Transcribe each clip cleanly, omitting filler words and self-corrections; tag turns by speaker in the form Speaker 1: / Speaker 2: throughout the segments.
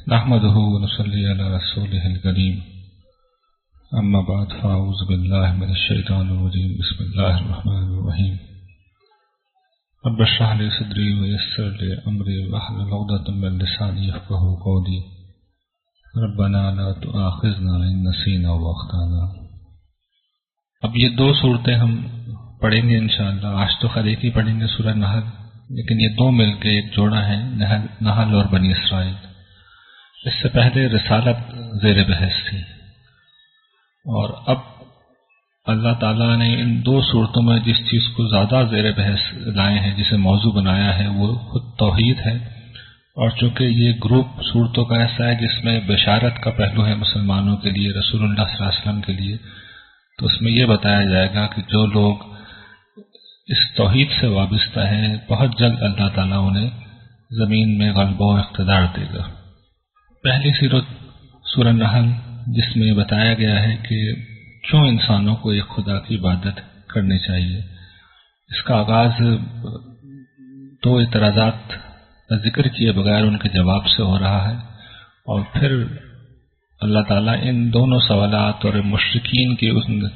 Speaker 1: نحمده ونصلي على رسوله الكريم اما بعد فاعوذ بالله من الشيطان الرجيم بسم الله الرحمن الرحيم رب اشرح لي صدري ويسر لي امري واحلل عقدة من لساني يفقهوا قولي ربنا لا تؤاخذنا ان نسينا واخطانا۔ اب یہ دو صورتیں ہم پڑھیں گے انشاءاللہ۔ آج تو خیر ایک ہی پڑھیں گے سورہ نحل، لیکن یہ دو مل کے ایک جوڑا ہے، نحل اور بنی اسرائیل۔ اس سے پہلے رسالت زیر بحث تھی، اور اب اللہ تعالیٰ نے ان دو صورتوں میں جس چیز کو زیادہ زیر بحث لائے ہیں، جسے موضوع بنایا ہے، وہ خود توحید ہے۔ اور چونکہ یہ گروپ صورتوں کا ایسا ہے جس میں بشارت کا پہلو ہے مسلمانوں کے لیے، رسول اللہ صلی اللہ علیہ وسلم کے لیے، تو اس میں یہ بتایا جائے گا کہ جو لوگ اس توحید سے وابستہ ہیں، بہت جلد اللہ تعالیٰ انہیں زمین میں غلبہ و اقتدار دے گا۔ پہلی سورہ نحل، جس میں بتایا گیا ہے کہ کیوں انسانوں کو ایک خدا کی عبادت کرنی چاہیے۔ اس کا آغاز دو اعتراضات کا ذکر کیے بغیر ان کے جواب سے ہو رہا ہے، اور پھر اللہ تعالیٰ ان دونوں سوالات اور مشرکین کی ان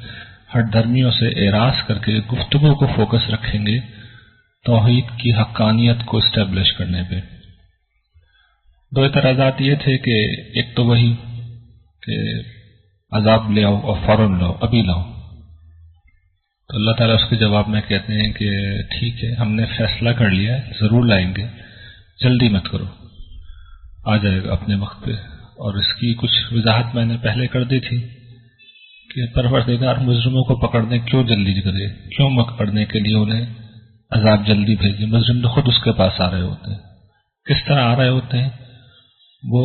Speaker 1: ہٹ دھرمیوں سے اعراض کر کے گفتگو کو فوکس رکھیں گے توحید کی حقانیت کو اسٹیبلش کرنے پہ۔ دو اعتراضات یہ تھے کہ ایک تو وہی کہ عذاب لے آؤ اور فوراً لاؤ، ابھی لاؤ۔ تو اللہ تعالیٰ اس کے جواب میں کہتے ہیں کہ ٹھیک ہے، ہم نے فیصلہ کر لیا ہے، ضرور لائیں گے، جلدی مت کرو، آ جائے گا اپنے وقت پہ۔ اور اس کی کچھ وضاحت میں نے پہلے کر دی تھی کہ پروردگار مجرموں کو پکڑنے کیوں جلدی کرے، کیوں پکڑنے کے لیے انہیں عذاب جلدی بھیجے۔ مجرم تو خود اس کے پاس آ رہے ہوتے ہیں۔ کس طرح آ رہے ہوتے ہیں؟ وہ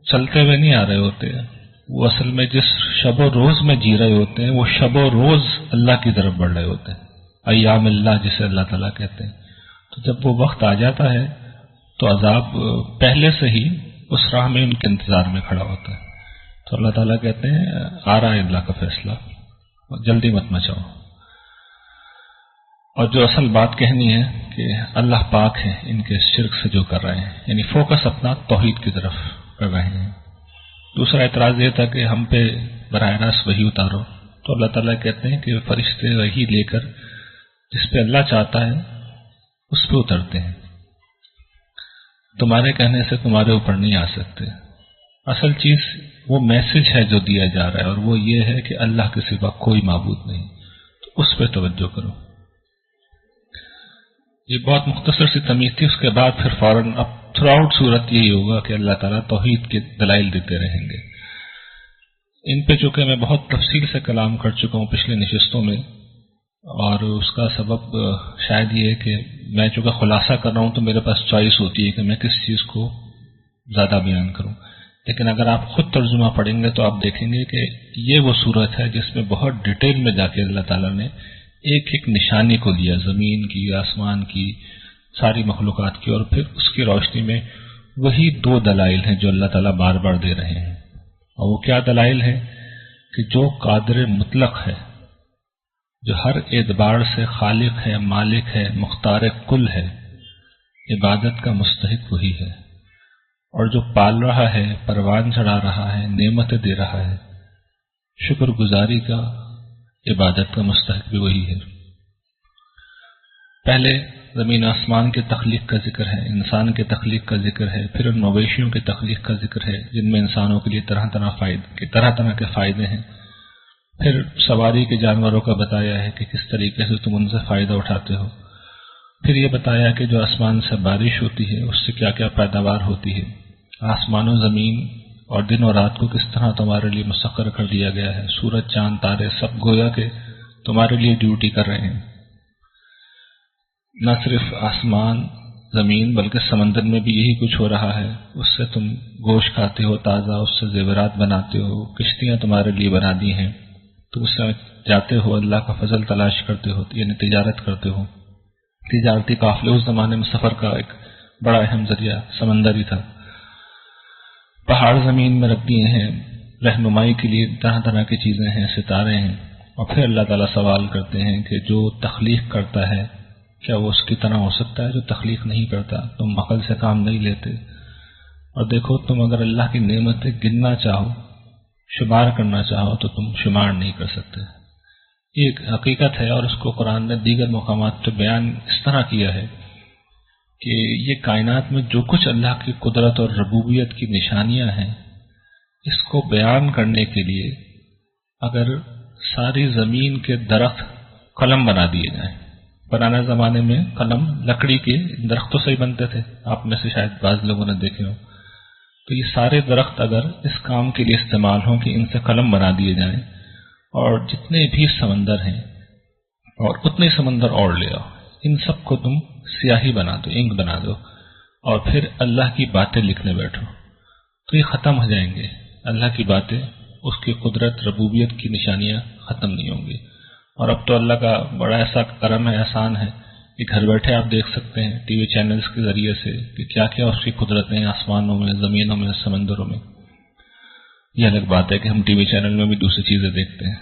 Speaker 1: چلتے ہوئے نہیں آ رہے ہوتے ہیں، وہ اصل میں جس شب و روز میں جی رہے ہوتے ہیں، وہ شب و روز اللہ کی طرف بڑھ رہے ہوتے ہیں، ایام اللہ جسے اللہ تعالیٰ کہتے ہیں۔ تو جب وہ وقت آ جاتا ہے تو عذاب پہلے سے ہی اس راہ میں ان کے انتظار میں کھڑا ہوتا ہے۔ تو اللہ تعالیٰ کہتے ہیں آ رہا ہے اللہ کا فیصلہ، جلدی مت مچاؤ۔ اور جو اصل بات کہنی ہے کہ اللہ پاک ہے ان کے شرک سے جو کر رہے ہیں، یعنی فوکس اپنا توحید کی طرف کر رہے ہیں۔ دوسرا اعتراض یہ تھا کہ ہم پہ براہ راست وحی اتارو، تو اللہ تعالیٰ کہتے ہیں کہ فرشتے وحی لے کر جس پہ اللہ چاہتا ہے اس پہ اترتے ہیں، تمہارے کہنے سے تمہارے اوپر نہیں آ سکتے۔ اصل چیز وہ میسج ہے جو دیا جا رہا ہے، اور وہ یہ ہے کہ اللہ کے سوا کوئی معبود نہیں، تو اس پہ توجہ کرو۔ یہ بہت مختصر سی تمیز تھی۔ اس کے بعد پھر فوراً اب تھرو آؤٹ صورت یہی ہوگا کہ اللہ تعالیٰ توحید کے دلائل دیتے رہیں گے۔ ان پہ چونکہ میں بہت تفصیل سے کلام کر چکا ہوں پچھلے نشستوں میں، اور اس کا سبب شاید یہ ہے کہ میں چونکہ خلاصہ کر رہا ہوں تو میرے پاس چوائس ہوتی ہے کہ میں کس چیز کو زیادہ بیان کروں، لیکن اگر آپ خود ترجمہ پڑھیں گے تو آپ دیکھیں گے کہ یہ وہ صورت ہے جس میں بہت ڈیٹیل میں جا کے اللہ تعالیٰ نے ایک ایک نشانی کو دیا، زمین کی، آسمان کی، ساری مخلوقات کی، اور پھر اس کی روشنی میں وہی دو دلائل ہیں جو اللہ تعالیٰ بار بار دے رہے ہیں۔ اور وہ کیا دلائل ہیں؟ کہ جو قادر مطلق ہے، جو ہر اعتبار سے خالق ہے، مالک ہے، مختار کل ہے، عبادت کا مستحق وہی ہے، اور جو پال رہا ہے، پروان چڑھا رہا ہے، نعمتیں دے رہا ہے، شکر گزاری کا، عبادت کا مستحق بھی وہی ہے۔ پہلے زمین آسمان کے تخلیق کا ذکر ہے، انسان کے تخلیق کا ذکر ہے، پھر ان مویشیوں کے تخلیق کا ذکر ہے جن میں انسانوں کے لیے طرح طرح کے فائدے ہیں، پھر سواری کے جانوروں کا بتایا ہے کہ کس طریقے سے تم ان سے فائدہ اٹھاتے ہو، پھر یہ بتایا کہ جو آسمان سے بارش ہوتی ہے اس سے کیا کیا پیداوار ہوتی ہے، آسمان و زمین اور دن اور رات کو کس طرح تمہارے لیے مسخر کر دیا گیا ہے، سورج چاند تارے سب گویا کہ تمہارے لیے ڈیوٹی کر رہے ہیں۔ نہ صرف آسمان زمین بلکہ سمندر میں بھی یہی کچھ ہو رہا ہے، اس سے تم گوشت کھاتے ہو تازہ، اس سے زیورات بناتے ہو، کشتیاں تمہارے لیے بنا دی ہیں، تم اس سے جاتے ہو، اللہ کا فضل تلاش کرتے ہو، یعنی تجارت کرتے ہو۔ تجارتی قافلے اس زمانے میں سفر کا ایک بڑا اہم ذریعہ سمندر ہی تھا۔ پہاڑ زمین میں رکھ دیے ہیں، رہنمائی کے لیے طرح طرح کی چیزیں ہیں، ستارے ہیں، اور پھر اللہ تعالیٰ سوال کرتے ہیں کہ جو تخلیق کرتا ہے کیا وہ اس کی طرح ہو سکتا ہے جو تخلیق نہیں کرتا؟ تم عقل سے کام نہیں لیتے؟ اور دیکھو تم اگر اللہ کی نعمتیں گننا چاہو، شمار کرنا چاہو تو تم شمار نہیں کر سکتے. یہ ایک حقیقت ہے، اور اس کو قرآن نے دیگر مقامات پہ بیان اس طرح کیا ہے کہ یہ کائنات میں جو کچھ اللہ کی قدرت اور ربوبیت کی نشانیاں ہیں، اس کو بیان کرنے کے لیے اگر ساری زمین کے درخت قلم بنا دیے جائیں. پرانے زمانے میں قلم لکڑی کے درختوں سے ہی بنتے تھے، آپ میں سے شاید بعض لوگوں نے دیکھے ہوں. تو یہ سارے درخت اگر اس کام کے لیے استعمال ہوں کہ ان سے قلم بنا دیے جائیں، اور جتنے بھی سمندر ہیں اور اتنے سمندر اور لے آؤ، ان سب کو تم سیاہی بنا دو، انک بنا دو، اور پھر اللہ کی باتیں لکھنے بیٹھو، تو یہ ختم ہو جائیں گے. اللہ کی باتیں، اس کی قدرت ربوبیت کی نشانیاں ختم نہیں ہوں گی. اور اب تو اللہ کا بڑا ایسا کرم ہے، احسان ہے کہ گھر بیٹھے آپ دیکھ سکتے ہیں ٹی وی چینلز کے ذریعے سے کہ کیا کیا اس کی قدرتیں آسمانوں میں، زمینوں میں، سمندروں میں. یہ الگ بات ہے کہ ہم ٹی وی چینل میں بھی دوسری چیزیں دیکھتے ہیں.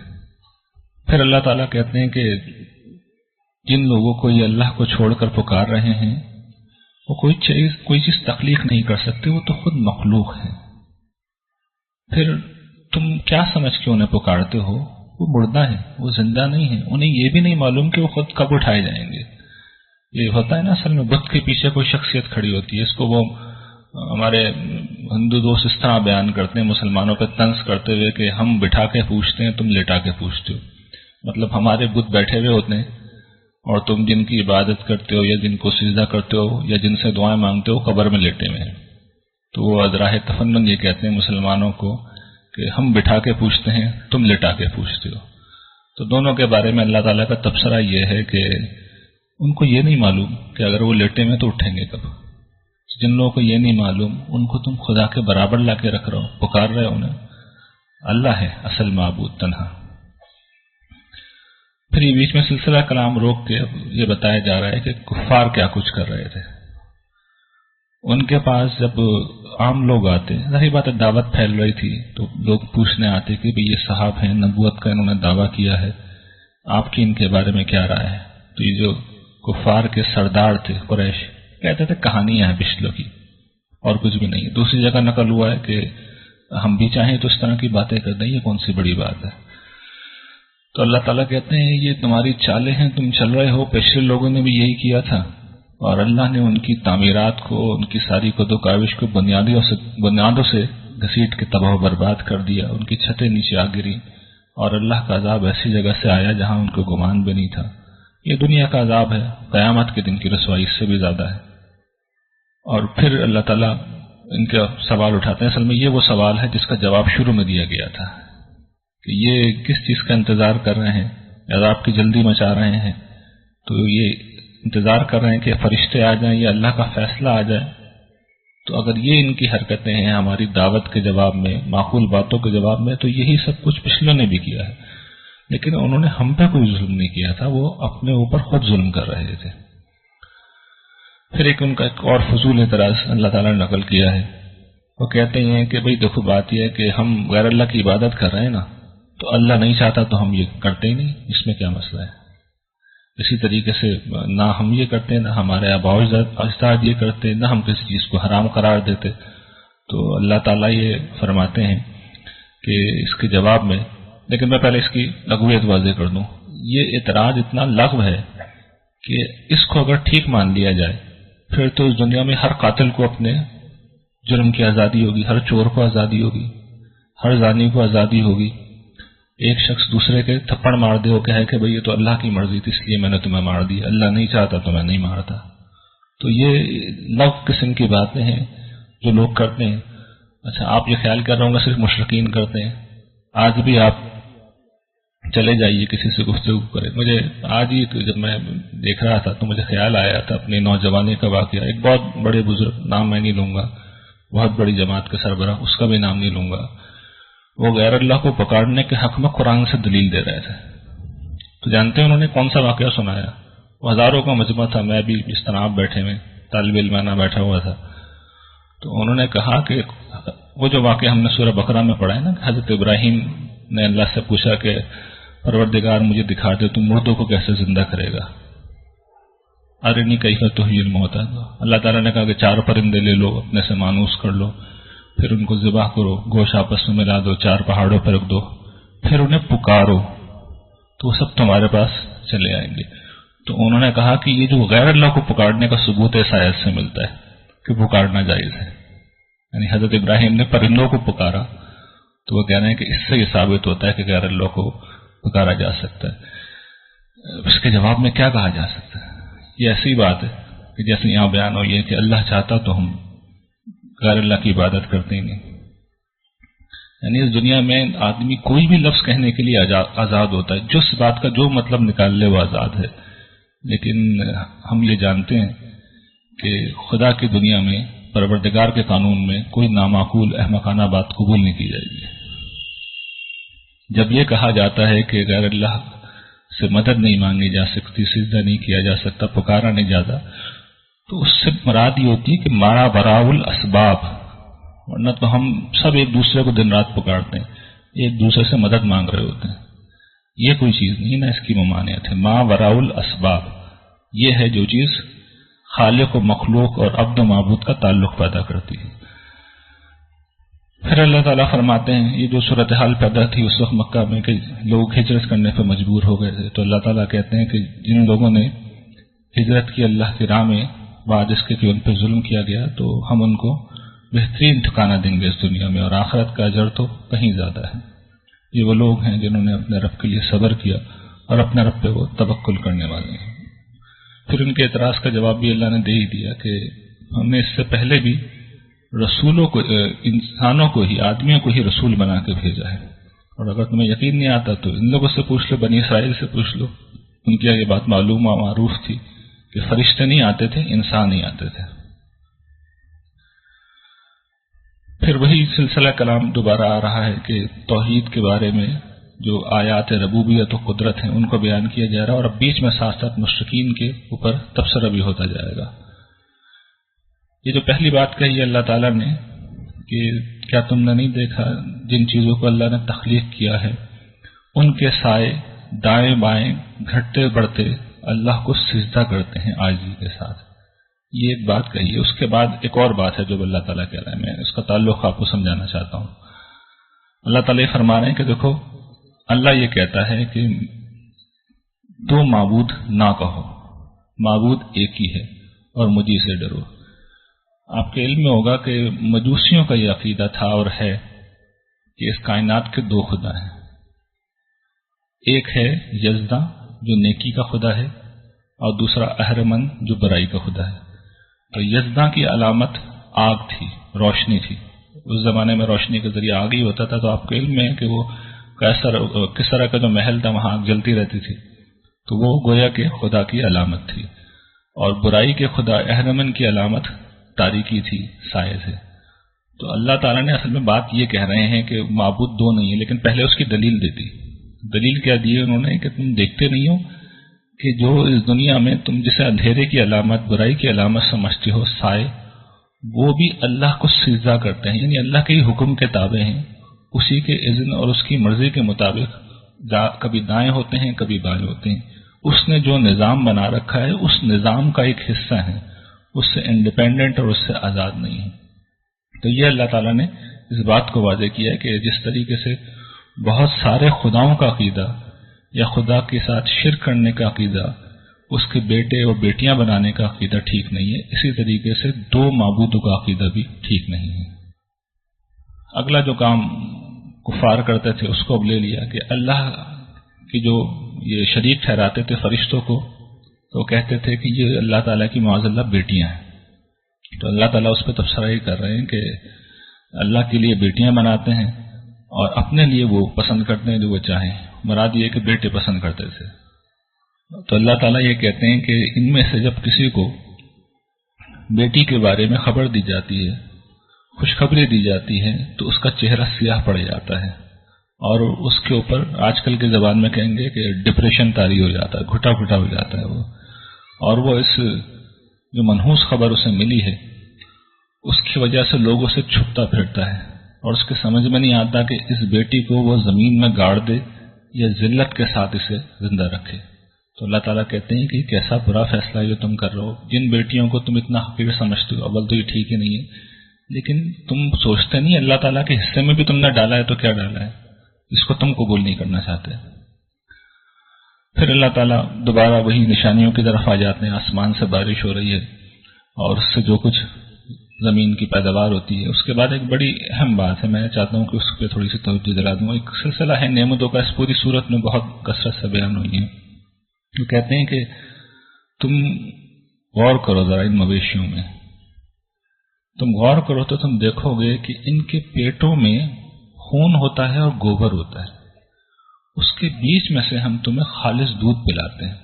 Speaker 1: پھر اللہ تعالیٰ کہتے ہیں کہ جن لوگوں کو یہ اللہ کو چھوڑ کر پکار رہے ہیں وہ کوئی چیز تخلیق نہیں کر سکتے، وہ تو خود مخلوق ہیں. پھر تم کیا سمجھ کے انہیں پکارتے ہو؟ وہ مردہ ہیں، وہ زندہ نہیں ہیں. انہیں یہ بھی نہیں معلوم کہ وہ خود کب اٹھائے جائیں گے. یہ ہوتا ہے نا، اصل میں بت کے پیچھے کوئی شخصیت کھڑی ہوتی ہے. اس کو وہ ہمارے ہندو دوست اس طرح بیان کرتے ہیں مسلمانوں پہ طنز کرتے ہوئے کہ ہم بٹھا کے پوچھتے ہیں، تم لٹا کے پوچھتے ہو. مطلب ہمارے بت بیٹھے ہوئے ہوتے ہیں اور تم جن کی عبادت کرتے ہو یا جن کو سجدہ کرتے ہو یا جن سے دعائیں مانگتے ہو قبر میں لیٹے ہوئے ہیں. تو وہ ازراہ تفنن یہ کہتے ہیں مسلمانوں کو کہ ہم بٹھا کے پوچھتے ہیں، تم لٹا کے پوچھتے ہو. تو دونوں کے بارے میں اللہ تعالیٰ کا تبصرہ یہ ہے کہ ان کو یہ نہیں معلوم کہ اگر وہ لیٹے میں تو اٹھیں گے کب. جن لوگوں کو یہ نہیں معلوم ان کو تم خدا کے برابر لا کے رکھ رہے ہو، پکار رہے ہو انہیں. اللہ ہے اصل معبود تنہا. پھر یہ بیچ میں سلسلہ کلام روک کے اب یہ بتایا جا رہا ہے کہ کفار کیا کچھ کر رہے تھے. ان کے پاس جب عام لوگ آتے، ظاہر بات ہے دعوت پھیل رہی تھی، تو لوگ پوچھنے آتے کہ بھئی یہ صاحب ہیں، نبوت کا انہوں نے دعویٰ کیا ہے، آپ کی ان کے بارے میں کیا رائے ہے؟ تو یہ جو کفار کے سردار تھے قریش کہتے تھے کہانیاں ہیں پچھلوں کی اور کچھ بھی نہیں. دوسری جگہ نقل ہوا ہے کہ ہم بھی چاہیں تو اس طرح کی باتیں کر دیں، یہ کون سی بڑی بات ہے. تو اللہ تعالیٰ کہتے ہیں یہ تمہاری چالیں ہیں، تم چل رہے ہو، پچھلے لوگوں نے بھی یہی کیا تھا، اور اللہ نے ان کی تعمیرات کو، ان کی ساری کد و کاوش کو بنیادوں سے گھسیٹ کے تباہ و برباد کر دیا. ان کی چھتیں نیچے آ گری، اور اللہ کا عذاب ایسی جگہ سے آیا جہاں ان کو گمان بھی نہیں تھا. یہ دنیا کا عذاب ہے، قیامت کے دن کی رسوائی اس سے بھی زیادہ ہے. اور پھر اللہ تعالیٰ ان کا سوال اٹھاتے ہیں. اصل میں یہ وہ سوال ہے جس کا جواب شروع میں دیا گیا تھا کہ یہ کس چیز کا انتظار کر رہے ہیں، عذاب کی جلدی مچا رہے ہیں. تو یہ انتظار کر رہے ہیں کہ فرشتے آ جائیں یا اللہ کا فیصلہ آ جائے. تو اگر یہ ان کی حرکتیں ہیں ہماری دعوت کے جواب میں، معقول باتوں کے جواب میں، تو یہی سب کچھ پچھلوں نے بھی کیا ہے. لیکن انہوں نے ہم پہ کوئی ظلم نہیں کیا تھا، وہ اپنے اوپر خود ظلم کر رہے تھے. پھر ان کا ایک اور فضول اعتراض اللہ تعالیٰ نے نقل کیا ہے. وہ کہتے ہیں کہ بھئی دیکھو بات یہ ہے کہ ہم غیر اللہ کی عبادت کر رہے ہیں نا، تو اللہ نہیں چاہتا تو ہم یہ کرتے ہی نہیں، اس میں کیا مسئلہ ہے. اسی طریقے سے نہ ہم یہ کرتے، نہ ہمارے آباء و اجداد یہ کرتے، نہ ہم کسی چیز کو حرام قرار دیتے. تو اللہ تعالیٰ یہ فرماتے ہیں کہ اس کے جواب میں، لیکن میں پہلے اس کی لغویت واضح کر دوں. یہ اعتراض اتنا لغو ہے کہ اس کو اگر ٹھیک مان لیا جائے پھر تو اس دنیا میں ہر قاتل کو اپنے جرم کی آزادی ہوگی، ہر چور کو آزادی ہوگی، ہر زانی کو آزادی ہوگی. ایک شخص دوسرے کے تھپڑ مار دے وہ کہے کہ بھئی یہ تو اللہ کی مرضی تھی اس لیے میں نے تمہیں مار دیا، اللہ نہیں چاہتا تو میں نہیں مارتا. تو یہ لغو قسم کی باتیں ہیں جو لوگ کرتے ہیں. اچھا آپ یہ خیال کر رہے ہوں گے صرف مشرکین کرتے ہیں. آج بھی آپ چلے جائیے کسی سے گفتگو کریں. مجھے آج ہی جب میں دیکھ رہا تھا تو مجھے خیال آیا تھا اپنی نوجوانی کا واقعہ. ایک بہت بڑے بزرگ، نام میں نہیں لوں گا، بہت بڑی جماعت کے سربراہ، اس کا بھی نام نہیں لوں گا، وہ غیر اللہ کو پکارنے کے حق میں قرآن سے دلیل دے رہے تھے. تو جانتے ہیں انہوں نے کون سا واقعہ سنایا؟ وہ ہزاروں کا مجمع تھا، میں بھی اس طرح آپ بیٹھے ہوئے طالب علمانہ بیٹھا ہوا تھا. تو انہوں نے کہا کہ وہ جو واقعہ ہم نے سورہ بقرہ میں پڑھا ہے نا، حضرت ابراہیم نے اللہ سے پوچھا کہ پروردگار مجھے دکھا دے تو مردوں کو کیسے زندہ کرے گا. ارنی کیف تحیی الموتی، اللہ تعالیٰ نے کہا کہ 4 پرندے لے لو، اپنے سے مانوس کر لو، پھر ان کو ذبح کرو، گوشت آپس میں ملا دو، 4 پہاڑوں پر رکھ دو، پھر انہیں پکارو تو وہ سب تمہارے پاس چلے آئیں گے۔ تو انہوں نے کہا کہ یہ جو غیر اللہ کو پکارنے کا ثبوت اس آیت سے ملتا ہے کہ پکارنا جائز ہے، یعنی حضرت ابراہیم نے پرندوں کو پکارا تو وہ کہہ رہے ہیں کہ اس سے یہ ثابت ہوتا ہے کہ غیر اللہ کو پکارا جا سکتا ہے۔ اس کے جواب میں کیا کہا جا سکتا ہے؟ یہ ایسی بات ہے کہ جیسے یہاں بیان ہوئی ہے کہ اللہ چاہتا تو ہم غیر اللہ کی عبادت کرتے ہی نہیں، یعنی اس دنیا میں آدمی کوئی بھی لفظ کہنے کے لیے آزاد ہوتا ہے، جس بات کا جو مطلب نکال لے وہ آزاد ہے، لیکن ہم یہ جانتے ہیں کہ خدا کی دنیا میں، پروردگار کے قانون میں کوئی نامعقول احمقانہ بات قبول نہیں کی جائے گی۔ جب یہ کہا جاتا ہے کہ غیر اللہ سے مدد نہیں مانگی جا سکتی، سجدہ نہیں کیا جا سکتا، پکارا نہیں جاتا، تو اس سے مراد یہ ہوتی ہے کہ مارا براء الاسباب، ورنہ تو ہم سب ایک دوسرے کو دن رات پکارتے ہیں، ایک دوسرے سے مدد مانگ رہے ہوتے ہیں، یہ کوئی چیز نہیں، نہ اس کی ممانعت ہے۔ ما وراء الاسباب یہ ہے جو چیز خالق و مخلوق اور عبد و معبود کا تعلق پیدا کرتی ہے۔ پھر اللہ تعالیٰ فرماتے ہیں، یہ جو صورتحال پیدا تھی اس وقت مکہ میں کہ لوگ ہجرت کرنے پر مجبور ہو گئے تھے، تو اللہ تعالیٰ کہتے ہیں کہ جن لوگوں نے ہجرت کی اللہ کی راہ میں بعد اس کے کہ ان پہ ظلم کیا گیا، تو ہم ان کو بہترین ٹھکانہ دیں گے اس دنیا میں، اور آخرت کا اجر تو کہیں زیادہ ہے۔ یہ وہ لوگ ہیں جنہوں نے اپنے رب کے لیے صبر کیا اور اپنے رب پہ وہ توکل کرنے والے ہیں۔ پھر ان کے اعتراض کا جواب بھی اللہ نے دے ہی دیا کہ ہم نے اس سے پہلے بھی رسولوں کو، انسانوں کو ہی، آدمیوں کو ہی رسول بنا کے بھیجا ہے، اور اگر تمہیں یقین نہیں آتا تو ان لوگوں سے پوچھ لو، بنی اسرائیل سے پوچھ لو، ان کی یہ بات معلوم و معروف تھی کہ فرشتے نہیں آتے تھے، انسان ہی آتے تھے۔ پھر وہی سلسلہ کلام دوبارہ آ رہا ہے کہ توحید کے بارے میں جو آیات ربوبیت و قدرت ہیں ان کو بیان کیا جا رہا ہے، اور اب بیچ میں ساتھ ساتھ مشرکین کے اوپر تبصرہ بھی ہوتا جائے گا۔ یہ جو پہلی بات کہی ہے اللہ تعالیٰ نے کہ کیا تم نے نہیں دیکھا جن چیزوں کو اللہ نے تخلیق کیا ہے ان کے سائے دائیں بائیں گھٹتے بڑھتے اللہ کو سجدہ کرتے ہیں عاجزی کے ساتھ، یہ ایک بات کہی ہے۔ اس کے بعد ایک اور بات ہے جو اللہ تعالیٰ کہہ رہا ہے، میں اس کا تعلق آپ کو سمجھانا چاہتا ہوں۔ اللہ تعالیٰ یہ فرما رہے ہیں کہ دیکھو، اللہ یہ کہتا ہے کہ 2 معبود نہ کہو، معبود ایک ہی ہے اور مجھے سے ڈرو۔ آپ کے علم میں ہوگا کہ مجوسیوں کا یہ عقیدہ تھا اور ہے کہ اس کائنات کے 2 خدا ہیں، ایک ہے یزداں جو نیکی کا خدا ہے، اور دوسرا اہرمن جو برائی کا خدا ہے۔ تو یزداں کی علامت آگ تھی، روشنی تھی، اس زمانے میں روشنی کے ذریعے آگ ہی ہوتا تھا، تو آپ کے علم میں ہے کہ وہ کس طرح کا جو محل تھا وہاں آگ جلتی رہتی تھی، تو وہ گویا کہ خدا کی علامت تھی، اور برائی کے خدا اہرمن کی علامت تاریکی تھی، سائے سے۔ تو اللہ تعالیٰ نے اصل میں بات یہ کہہ رہے ہیں کہ معبود 2 نہیں ہیں، لیکن پہلے اس کی دلیل دے دی۔ دلیل کیا دی انہوں نے کہ تم دیکھتے نہیں ہو کہ جو اس دنیا میں تم جسے اندھیرے کی علامت، برائی کی علامت سمجھتے ہو، سائے، وہ بھی اللہ کو سجدہ کرتے ہیں، یعنی اللہ کے ہی حکم کے تابع ہیں، اسی کے اذن اور اس کی مرضی کے مطابق کبھی دائیں ہوتے ہیں کبھی بائیں ہوتے ہیں۔ اس نے جو نظام بنا رکھا ہے اس نظام کا ایک حصہ ہے، اس سے انڈیپینڈنٹ اور اس سے آزاد نہیں ہے۔ تو یہ اللہ تعالیٰ نے اس بات کو واضح کیا ہے کہ جس طریقے سے بہت سارے خداؤں کا عقیدہ یا خدا کے ساتھ شرک کرنے کا عقیدہ، اس کے بیٹے اور بیٹیاں بنانے کا عقیدہ ٹھیک نہیں ہے، اسی طریقے سے 2 معبودوں کا عقیدہ بھی ٹھیک نہیں ہے۔ اگلا جو کام کفار کرتے تھے اس کو اب لے لیا کہ اللہ کی جو یہ شریک ٹھہراتے تھے فرشتوں کو، تو کہتے تھے کہ یہ اللہ تعالیٰ کی معاذ اللہ بیٹیاں ہیں۔ تو اللہ تعالیٰ اس پہ تبصرہ ہی کر رہے ہیں کہ اللہ کے لیے بیٹیاں بناتے ہیں اور اپنے لیے وہ پسند کرتے ہیں جو وہ چاہیں، مراد یہ کہ بیٹے پسند کرتے تھے۔ تو اللہ تعالیٰ یہ کہتے ہیں کہ ان میں سے جب کسی کو بیٹی کے بارے میں خبر دی جاتی ہے، خوشخبری دی جاتی ہے، تو اس کا چہرہ سیاہ پڑ جاتا ہے، اور اس کے اوپر آج کل کے زبان میں کہیں گے کہ ڈپریشن طاری ہو جاتا ہے، گھٹا گھٹا ہو جاتا ہے وہ، اور وہ اس جو منحوس خبر اسے ملی ہے اس کی وجہ سے لوگوں سے چھپتا پھرتا ہے، اور اس کے سمجھ میں نہیں آتا کہ اس بیٹی کو وہ زمین میں گاڑ دے یا ذلت کے ساتھ اسے زندہ رکھے۔ تو اللہ تعالیٰ کہتے ہیں کہ کیسا برا فیصلہ یہ تم کر رہے ہو. جن بیٹیوں کو تم اتنا حقیر سمجھتے ہو، اول تو یہ ٹھیک ہی نہیں ہے، لیکن تم سوچتے نہیں اللہ تعالیٰ کے حصے میں بھی تم نے ڈالا ہے تو کیا ڈالا ہے، اس کو تم قبول نہیں کرنا چاہتے. پھر اللہ تعالیٰ دوبارہ وہی نشانیوں کی طرف آ جاتے ہیں. آسمان سے بارش ہو رہی ہے اور اس سے جو کچھ زمین کی پیداوار ہوتی ہے. اس کے بعد ایک بڑی اہم بات ہے، میں چاہتا ہوں کہ اس پہ تھوڑی سی توجہ دلا دوں. ایک سلسلہ ہے نعمتوں کا، اس پوری صورت میں بہت کثرت سے بیان ہوئی ہے. وہ کہتے ہیں کہ تم غور کرو ذرا ان مویشیوں میں، تم غور کرو تو تم دیکھو گے کہ ان کے پیٹوں میں خون ہوتا ہے اور گوبر ہوتا ہے. اس کے بیچ میں سے ہم تمہیں خالص دودھ پلاتے ہیں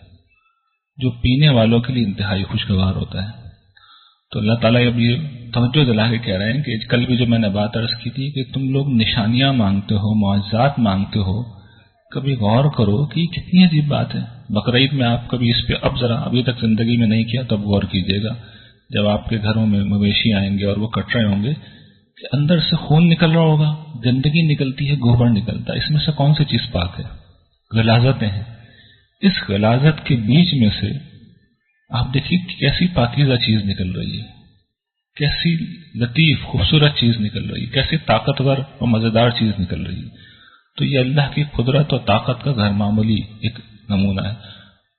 Speaker 1: جو پینے والوں کے لیے انتہائی خوشگوار ہوتا ہے. تو اللہ تعالیٰ اب یہ توجہ دلا کے کہہ رہے ہیں کہ کل بھی جو میں نے بات عرض کی تھی کہ تم لوگ نشانیاں مانگتے ہو، معجزات مانگتے ہو، کبھی غور کرو کہ یہ کتنی عجیب بات ہے. بقرعید میں آپ کبھی اس پہ اب ذرا ابھی تک زندگی میں نہیں کیا تب غور کیجیے گا. جب آپ کے گھروں میں مویشی آئیں گے اور وہ کٹ رہے ہوں گے کہ اندر سے خون نکل رہا ہوگا، گندگی نکلتی ہے، گوبر نکلتا ہے. اس میں سے کون سی چیز پاک ہے؟ غلاظتیں ہیں. اس غلاظت کے بیچ میں سے آپ دیکھیے کیسی پاکیزہ چیز نکل رہی ہے، کیسی لطیف خوبصورت چیز نکل رہی ہے، کیسی طاقتور اور مزیدار چیز نکل رہی ہے. تو یہ اللہ کی قدرت اور طاقت کا غیر معمولی ایک نمونہ ہے.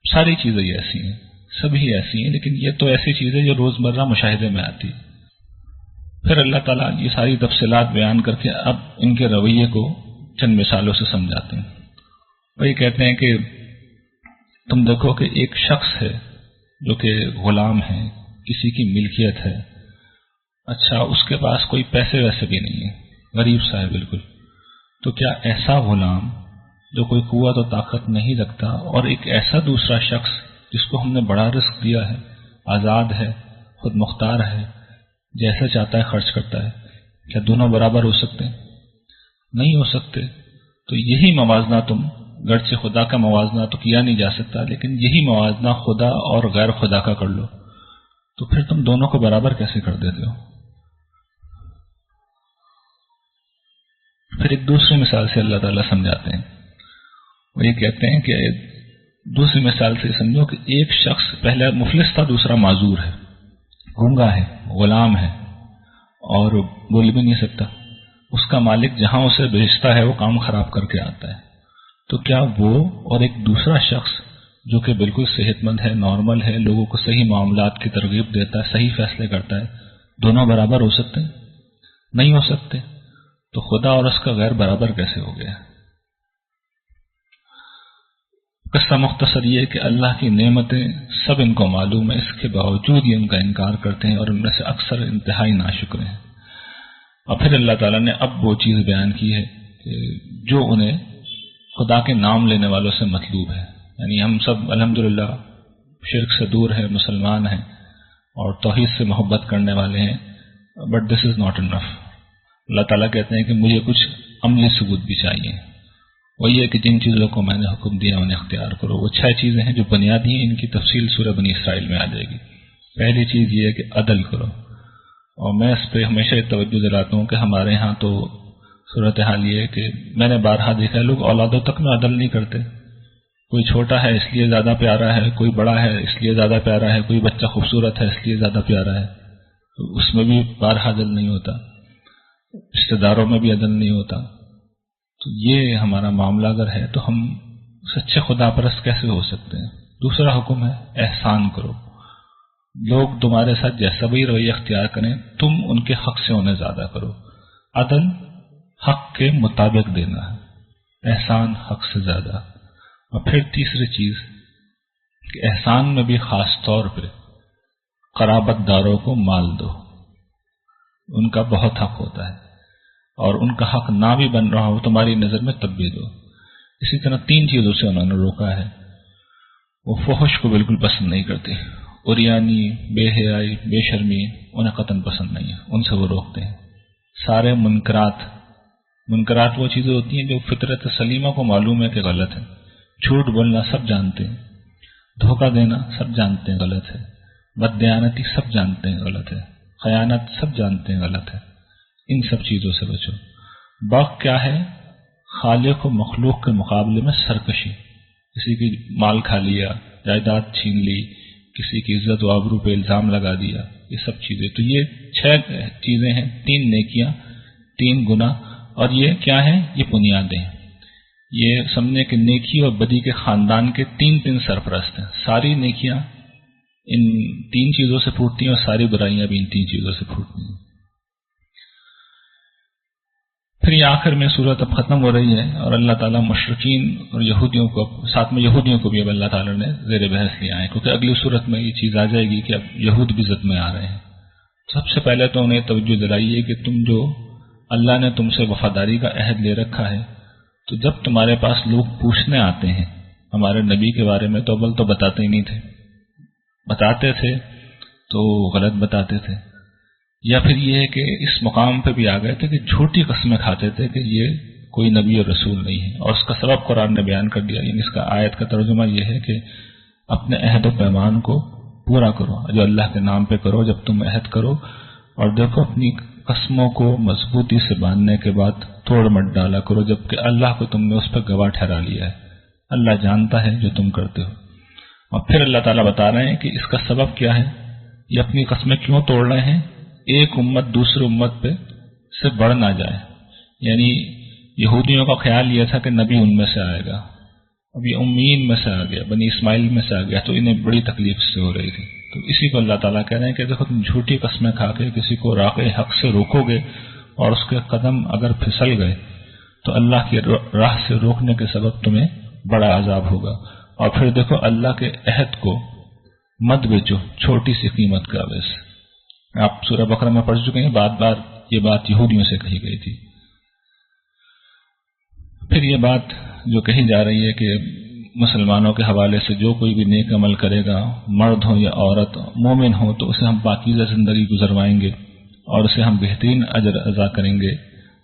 Speaker 1: ساری چیزیں یہ ایسی ہیں، سبھی ایسی ہیں، لیکن یہ تو ایسی چیز ہے جو روزمرہ مشاہدے میں آتی. پھر اللہ تعالیٰ یہ ساری تفصیلات بیان کر کے اب ان کے رویے کو چند مثالوں سے سمجھاتے ہیں. وہی کہتے ہیں کہ تم دیکھو کہ ایک شخص ہے جو کہ غلام ہے، کسی کی ملکیت ہے. اچھا، اس کے پاس کوئی پیسے ویسے بھی نہیں ہے، غریب سا ہے بالکل. تو کیا ایسا غلام جو کوئی قوت و طاقت نہیں رکھتا اور ایک ایسا دوسرا شخص جس کو ہم نے بڑا رزق دیا ہے، آزاد ہے، خود مختار ہے، جیسے چاہتا ہے خرچ کرتا ہے، کیا دونوں برابر ہو سکتے ہیں؟ نہیں ہو سکتے. تو یہی موازنہ تم، گرچہ خدا کا موازنہ تو کیا نہیں جا سکتا، لیکن یہی موازنہ خدا اور غیر خدا کا کر لو تو پھر تم دونوں کو برابر کیسے کر دیتے ہو؟ پھر ایک دوسری مثال سے اللہ تعالیٰ سمجھاتے ہیں. وہ یہ کہتے ہیں کہ دوسری مثال سے سمجھو کہ ایک شخص پہلا مفلس تھا، دوسرا معذور ہے، گونگا ہے، غلام ہے اور بول بھی نہیں سکتا. اس کا مالک جہاں اسے بھیجتا ہے وہ کام خراب کر کے آتا ہے. تو کیا وہ اور ایک دوسرا شخص جو کہ بالکل صحت مند ہے، نارمل ہے، لوگوں کو صحیح معاملات کی ترغیب دیتا ہے، صحیح فیصلے کرتا ہے، دونوں برابر ہو سکتے ہیں؟ نہیں ہو سکتے. تو خدا اور اس کا غیر برابر کیسے ہو گیا؟ قصہ مختصر یہ کہ اللہ کی نعمتیں سب ان کو معلوم ہے، اس کے باوجود یہ ان کا انکار کرتے ہیں اور ان میں سے اکثر انتہائی ناشکر ہیں. اور پھر اللہ تعالیٰ نے اب وہ چیز بیان کی ہے کہ جو انہیں خدا کے نام لینے والوں سے مطلوب ہے. یعنی ہم سب الحمدللہ شرک سے دور ہیں، مسلمان ہیں اور توحید سے محبت کرنے والے ہیں، but this is not enough. اللہ تعالیٰ کہتے ہیں کہ مجھے کچھ عملی ثبوت بھی چاہیے. وہ یہ کہ جن چیزوں کو میں نے حکم دیا انہیں اختیار کرو. وہ 6 چیزیں ہیں جو بنیادی ہیں، ان کی تفصیل سورہ بنی اسرائیل میں آ جائے گی. پہلی چیز یہ ہے کہ عدل کرو، اور میں اس پہ ہمیشہ توجہ دلاتا ہوں کہ ہمارے ہاں تو صورتحال یہ ہے کہ میں نے بارہا دیکھا ہے لوگ اولادوں تک میں عدل نہیں کرتے. کوئی چھوٹا ہے اس لیے زیادہ پیارا ہے، کوئی بڑا ہے اس لیے زیادہ پیارا ہے، کوئی بچہ خوبصورت ہے اس لیے زیادہ پیارا ہے. تو اس میں بھی بارہا عدل نہیں ہوتا، رشتہ داروں میں بھی عدل نہیں ہوتا. تو یہ ہمارا معاملہ اگر ہے تو ہم سچے خدا پرست کیسے ہو سکتے ہیں؟ دوسرا حکم ہے احسان کرو. لوگ تمہارے ساتھ جیسا بھی رویہ اختیار کریں تم ان کے حق سے انہیں زیادہ کرو. عدل حق کے مطابق دینا ہے، احسان حق سے زیادہ. اور پھر تیسری چیز کہ احسان میں بھی خاص طور پہ قرابت داروں کو مال دو. ان کا بہت حق ہوتا ہے اور ان کا حق نہ بھی بن رہا ہو تمہاری نظر میں تب بھی دو. اسی طرح 3 چیزوں سے انہوں نے روکا ہے. وہ فحش کو بالکل پسند نہیں کرتے، عریانی، بے حیائی، بے شرمی انہیں قطعاً پسند نہیں ہے، ان سے وہ روکتے ہیں. سارے منکرات وہ چیزیں ہوتی ہیں جو فطرت سلیمہ کو معلوم ہے کہ غلط ہے. جھوٹ بولنا سب جانتے ہیں، دھوکہ دینا سب جانتے ہیں غلط ہے، بددیانتی سب جانتے ہیں غلط ہے، خیانت سب جانتے ہیں غلط ہے. ان سب چیزوں سے بچو. باغ کیا ہے؟ خالق و مخلوق کے مقابلے میں سرکشی. کسی کی مال کھا لیا، جائیداد چھین لی، کسی کی عزت و آبرو پہ الزام لگا دیا، یہ سب چیزیں. تو یہ 6 چیزیں ہیں، 3 نیکیاں، 3 گناہ، اور یہ کیا ہیں؟ یہ بنیادیں ہیں. یہ سمجھنے کہ نیکی اور بدی کے خاندان کے 3 سرپرست ہیں. ساری نیکیاں ان 3 چیزوں سے پھوٹتی ہیں اور ساری برائیاں بھی ان 3 چیزوں سے پھوٹتی ہیں. پھر یہ آخر میں صورت اب ختم ہو رہی ہے اور اللہ تعالیٰ مشرکین اور یہودیوں کو، ساتھ میں یہودیوں کو بھی اب اللہ تعالیٰ نے زیر بحث لیا ہے، کیونکہ اگلی صورت میں یہ چیز آ جائے گی کہ اب یہود بھی زد میں آ رہے ہیں. سب سے پہلے تو انہیں توجہ دلائی ہے کہ تم جو اللہ نے تم سے وفاداری کا عہد لے رکھا ہے، تو جب تمہارے پاس لوگ پوچھنے آتے ہیں ہمارے نبی کے بارے میں، تو اول تو بتاتے ہی نہیں تھے، بتاتے تھے تو غلط بتاتے تھے، یا پھر یہ ہے کہ اس مقام پہ بھی آ گئے تھے کہ جھوٹی قسمیں کھاتے تھے کہ یہ کوئی نبی اور رسول نہیں ہے. اور اس کا سبب قرآن نے بیان کر دیا. یعنی اس کا آیت کا ترجمہ یہ ہے کہ اپنے عہد و پیمان کو پورا کرو، جو اللہ کے نام پہ کرو جب تم عہد کرو، اور دیکھو اپنی قسموں کو مضبوطی سے باندھنے کے بعد توڑ مت ڈالا کرو، جبکہ اللہ کو تم نے اس پہ گواہ ٹھہرا لیا ہے. اللہ جانتا ہے جو تم کرتے ہو. اور پھر اللہ تعالیٰ بتا رہے ہیں کہ اس کا سبب کیا ہے، یہ اپنی قسمیں کیوں توڑ رہے ہیں. ایک امت دوسری امت پہ سے بڑھ نہ جائے. یعنی یہودیوں کا خیال یہ تھا کہ نبی ان میں سے آئے گا، اب یہ امین میں سے آ گیا، بنی اسماعیل میں سے آ گیا، تو انہیں بڑی تکلیف سے ہو رہی تھی. تو اسی کو اللہ تعالیٰ کہہ رہے ہیں کہ دیکھو تم جھوٹی قسمیں کھا کے کسی کو راہ حق سے روکو گے، اور اس کے قدم اگر پھسل گئے تو اللہ کی راہ سے روکنے کے سبب تمہیں بڑا عذاب ہوگا. اور پھر دیکھو اللہ کے عہد کو مت بیچو چھوٹی سی قیمت کا. ویسے آپ سورہ بقرہ میں پڑھ چکے ہیں، بار بار یہ بات یہودیوں سے کہی گئی تھی. پھر یہ بات جو کہی جا رہی ہے کہ مسلمانوں کے حوالے سے جو کوئی بھی نیک عمل کرے گا، مرد ہو یا عورت، مومن ہو، تو اسے ہم پاکیزہ زندگی گزروائیں گے اور اسے ہم بہترین اجر عطا کریں گے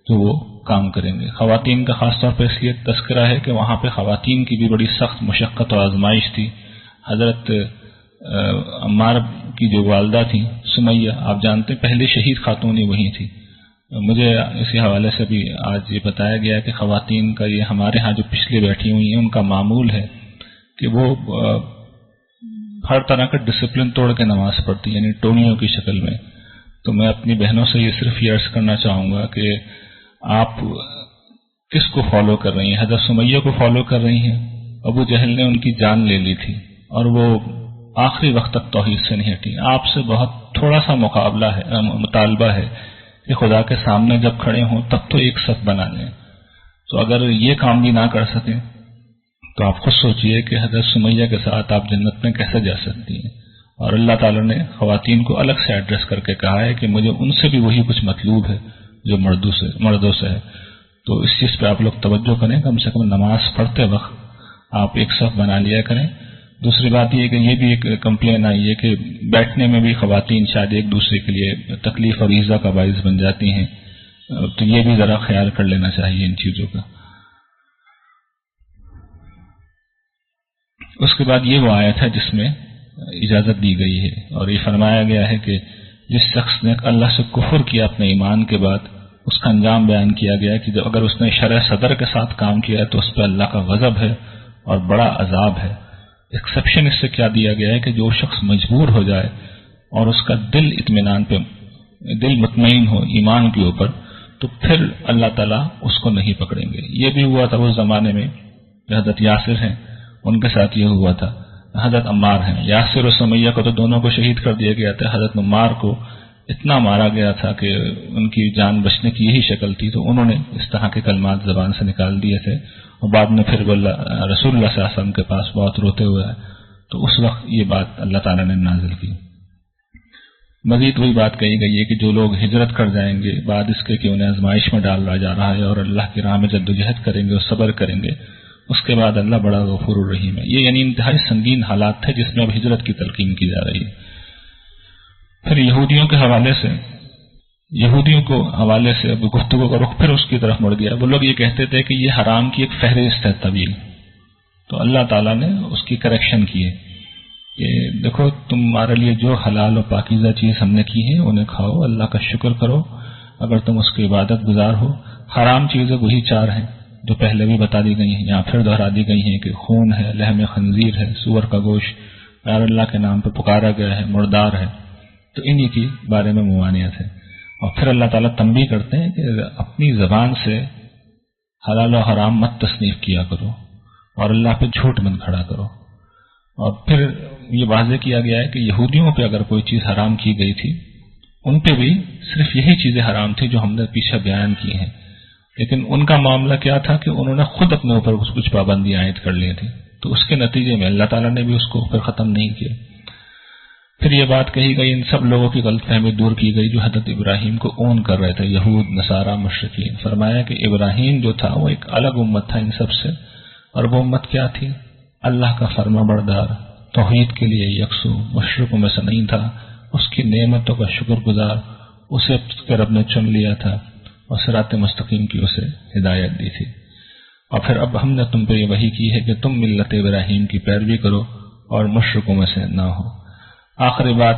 Speaker 1: جو وہ کام کریں گے. خواتین کا خاص طور پہ اس لیے تذکرہ ہے کہ وہاں پہ خواتین کی بھی بڑی سخت مشقت اور آزمائش تھی. حضرت عمار کی جو والدہ تھیں سمیہ، آپ جانتے پہلی شہید خاتون ہی وہی تھی. مجھے اسی حوالے سے بھی آج یہ بتایا گیا کہ خواتین کا یہ ہمارے ہاں جو پچھلی بیٹھی ہوئی ہیں ان کا معمول ہے کہ وہ ہر طرح کا ڈسپلن توڑ کے نماز پڑھتی، یعنی ٹونیوں کی شکل میں. تو میں اپنی بہنوں سے یہ صرف یہ عرض کرنا چاہوں گا کہ آپ کس کو فالو کر رہی ہیں؟ حضرت سمیہ کو فالو کر رہی ہیں. ابو جہل نے ان کی جان لے لی تھی اور وہ آخری وقت تک توحید سے نہیں ہٹی. آپ سے بہت تھوڑا سا مطالبہ ہے کہ خدا کے سامنے جب کھڑے ہوں تب تو ایک صف بنا لیں. تو اگر یہ کام بھی نہ کر سکیں تو آپ خود سوچئے کہ حضرت سمیہ کے ساتھ آپ جنت میں کیسے جا سکتی ہیں. اور اللہ تعالیٰ نے خواتین کو الگ سے ایڈریس کر کے کہا ہے کہ مجھے ان سے بھی وہی کچھ مطلوب ہے جو مردوں سے ہے. تو اس چیز پہ آپ لوگ توجہ کریں، کم سے کم نماز پڑھتے وقت آپ ایک صف بنا لیا کریں. دوسری بات یہ کہ یہ بھی ایک کمپلین آئی ہے کہ بیٹھنے میں بھی خواتین شاید ایک دوسرے کے لیے تکلیف اور ایذا کا باعث بن جاتی ہیں. تو یہ بھی ذرا خیال کر لینا چاہیے ان چیزوں کا. اس کے بعد یہ وہ آیت ہے جس میں اجازت دی گئی ہے اور یہ فرمایا گیا ہے کہ جس شخص نے اللہ سے کفر کیا اپنے ایمان کے بعد، اس کا انجام بیان کیا گیا کہ جب اگر اس نے شرع صدر کے ساتھ کام کیا تو اس پہ اللہ کا غضب ہے اور بڑا عذاب ہے. ایکسیپشن اس سے کیا دیا گیا ہے کہ جو شخص مجبور ہو جائے اور اس کا دل اطمینان پہ، دل مطمئن ہو ایمان کے اوپر، تو پھر اللہ تعالیٰ اس کو نہیں پکڑیں گے. یہ بھی ہوا تھا اس زمانے میں جو حضرت یاسر ہیں ان کے ساتھ یہ ہوا تھا. حضرت عمار ہیں، یاسر اور سمیہ کو تو دونوں کو شہید کر دیا گیا تھا. حضرت عمار کو اتنا مارا گیا تھا کہ ان کی جان بچنے کی یہی شکل تھی، تو انہوں نے اس طرح کے کلمات زبان سے نکال دیے تھے اور بعد میں پھر رسول اللہ صلی اللہ علیہ وسلم کے پاس بہت روتے ہوئے ہے. تو اس وقت یہ بات اللہ تعالیٰ نے نازل کی. مزید وہی بات کہی گئی ہے کہ جو لوگ ہجرت کر جائیں گے بعد اس کے کہ انہیں آزمائش میں ڈالا جا رہا ہے اور اللہ کی راہ میں جدوجہد کریں گے اور صبر کریں گے، اس کے بعد اللہ بڑا غفور الرحیم ہے. یہ یعنی انتہائی سنگین حالات تھے جس میں اب ہجرت کی تلقین کی جا رہی ہے. پھر یہودیوں کے حوالے سے اب گفتگو کا رخ پھر اس کی طرف مڑ گیا. وہ لوگ یہ کہتے تھے کہ یہ حرام کی ایک فہرست ہے طویل. تو اللہ تعالیٰ نے اس کی کریکشن کی ہے کہ دیکھو تمہارے لیے جو حلال و پاکیزہ چیز ہم نے کی ہے انہیں کھاؤ، اللہ کا شکر کرو اگر تم اس کی عبادت گزار ہو. حرام چیزیں وہی 4 ہیں جو پہلے بھی بتا دی گئی ہیں، یہاں پھر دہرا دی گئی ہیں کہ خون ہے، لحم خنزیر ہے، سور کا گوشت غیر اللہ کے نام پہ پکارا گیا ہے، مردار ہے، تو انہی کی بارے میں ممانعت ہے۔ اور پھر اللہ تعالیٰ تنبیہ کرتے ہیں کہ اپنی زبان سے حلال و حرام مت تصنیف کیا کرو اور اللہ پہ جھوٹ مت کھڑا کرو۔ اور پھر یہ واضح کیا گیا ہے کہ یہودیوں پہ اگر کوئی چیز حرام کی گئی تھی، ان پہ بھی صرف یہی چیزیں حرام تھی جو ہم نے پیچھے بیان کی ہیں، لیکن ان کا معاملہ کیا تھا کہ انہوں نے خود اپنے اوپر کچھ پابندیاں عائد کر لی تھی، تو اس کے نتیجے میں اللہ تعالیٰ نے بھی اس کو پھر ختم نہیں کیا۔ پھر یہ بات کہی گئی، ان سب لوگوں کی غلط فہمی دور کی گئی جو حضرت ابراہیم کو اون کر رہے تھے، یہود، نصارہ، مشرکین۔ فرمایا کہ ابراہیم جو تھا وہ ایک الگ امت تھا ان سب سے، اور وہ امت کیا تھی؟ اللہ کا فرما بردار، توحید کے لیے یکسو، مشرکوں میں سے نہیں تھا، اس کی نعمتوں کا شکر گزار، اسے اس کے رب نے چن لیا تھا اور صراط مستقیم کی اسے ہدایت دی تھی۔ اور پھر اب ہم نے تم پہ یہ وحی کی ہے کہ تم ملت ابراہیم کی پیروی کرو اور مشرکوں میں سے نہ ہو۔ آخری بات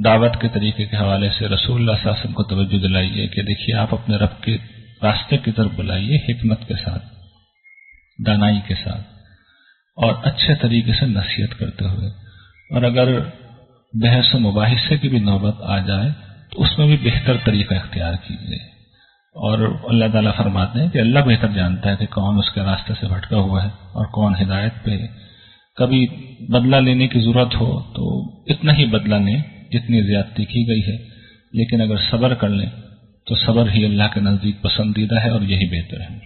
Speaker 1: دعوت کے طریقے کے حوالے سے رسول اللہ صلی اللہ علیہ وسلم کو توجہ دلائیے کہ دیکھیے آپ اپنے رب کے راستے کی طرف بلائیے، حکمت کے ساتھ، دانائی کے ساتھ، اور اچھے طریقے سے نصیحت کرتے ہوئے، اور اگر بحث و مباحثے کی بھی نوبت آ جائے تو اس میں بھی بہتر طریقہ اختیار کیجیے۔ اور اللہ تعالیٰ فرماتے ہیں کہ اللہ بہتر جانتا ہے کہ کون اس کے راستے سے بھٹکا ہوا ہے اور کون ہدایت پہ ہے۔ کبھی بدلہ لینے کی ضرورت ہو تو اتنا ہی بدلہ لیں جتنی زیادتی کی گئی ہے، لیکن اگر صبر کر لیں تو صبر ہی اللہ کے نزدیک پسندیدہ ہے اور یہی بہتر ہے۔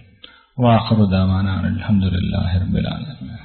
Speaker 1: وآخر دعوانا الحمدللہ رب العالمین۔